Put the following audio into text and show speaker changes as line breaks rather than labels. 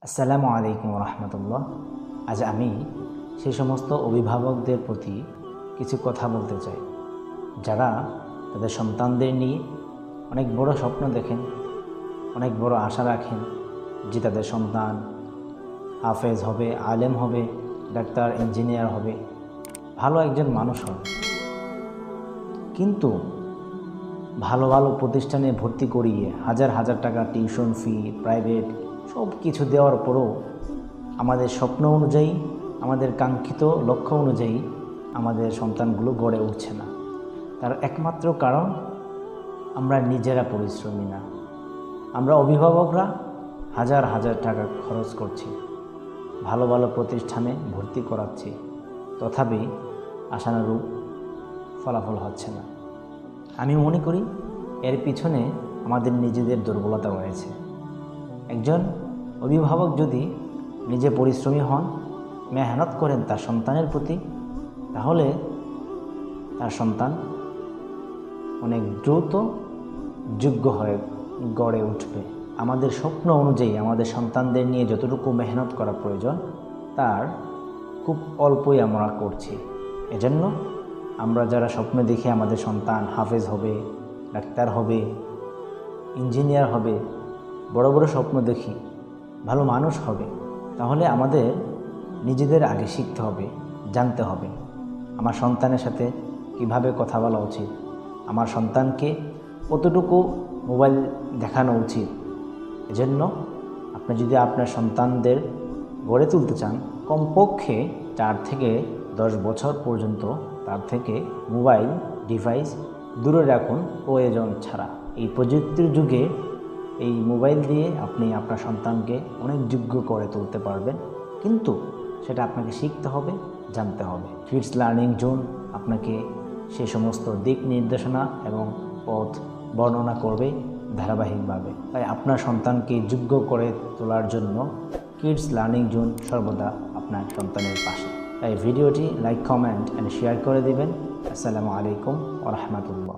আসসালামু আলাইকুম রহমতুল্লাহ। আজ আমি সেই সমস্ত অভিভাবকদের প্রতি কিছু কথা বলতে চাই যারা তাদের সন্তানদের নিয়ে অনেক বড় স্বপ্ন দেখেন, অনেক বড় আশা রাখেন যে তাদের সন্তান হাফেজ হবে, আলেম হবে, ডাক্তার, ইঞ্জিনিয়ার হবে, ভালো একজন মানুষ হবে। কিন্তু ভালো ভালো প্রতিষ্ঠানে ভর্তি করিয়ে হাজার হাজার টাকা টিউশন ফি, প্রাইভেট সব কিছু দেওয়ার পরও আমাদের স্বপ্ন অনুযায়ী, আমাদের কাঙ্ক্ষিত লক্ষ্য অনুযায়ী আমাদের সন্তানগুলো গড়ে উঠছে না। তার একমাত্র কারণ আমরা নিজেরা পরিশ্রমী না। আমরা অভিভাবকরা হাজার হাজার টাকা খরচ করছি, ভালো ভালো প্রতিষ্ঠানে ভর্তি করাচ্ছি, তথাপি আশানুরূপ ফলাফল হচ্ছে না। আমি মনে করি এর পিছনে আমাদের নিজেদের দুর্বলতা রয়েছে। একজন অভিভাবক যদি নিজে পরিশ্রমী হন, মেহনত করেন তার সন্তানের প্রতি, তাহলে তার সন্তান অনেক দ্রুত যোগ্য হয়ে গড়ে উঠবে। আমাদের স্বপ্ন অনুযায়ী আমাদের সন্তানদের নিয়ে যতটুকু মেহনত করা প্রয়োজন তার খুব অল্পই আমরা করছি। এজন্য আমরা যারা স্বপ্ন দেখি আমাদের সন্তান হাফেজ হবে, ডাক্তার হবে, ইঞ্জিনিয়ার হবে, বড় বড় স্বপ্ন দেখি, ভালো মানুষ হবে, তাহলে আমাদের নিজেদের আগে শিখতে হবে, জানতে হবে আমার সন্তানের সাথে কিভাবে কথা বলা উচিত, আমার সন্তানকে কতটুকু মোবাইল দেখানো উচিত। এজন্য আপনি যদি আপনার সন্তানদের গড়ে তুলতে চান, কমপক্ষে 4 থেকে 10 বছর পর্যন্ত তার থেকে মোবাইল ডিভাইস দূরে রাখুন প্রয়োজন ছাড়া। এই প্রযুক্তির যুগে এই মোবাইল দিয়ে আপনি আপনার সন্তানকে অনেক যোগ্য করে তুলতে পারবেন, কিন্তু সেটা আপনাকে শিখতে হবে, জানতে হবে। কিডস লার্নিং জোন আপনাকে সে সমস্ত দিক নির্দেশনা এবং পথ বর্ণনা করবে ধারাবাহিকভাবে। তাই আপনার সন্তানকে যোগ্য করে তোলার জন্য কিডস লার্নিং জোন সর্বদা আপনার সন্তানের পাশে। তাই ভিডিওটি লাইক, কমেন্ট অ্যান্ড শেয়ার করে দিবেন। আসসালামু আলাইকুম ওয়া রাহমাতুল্লাহ।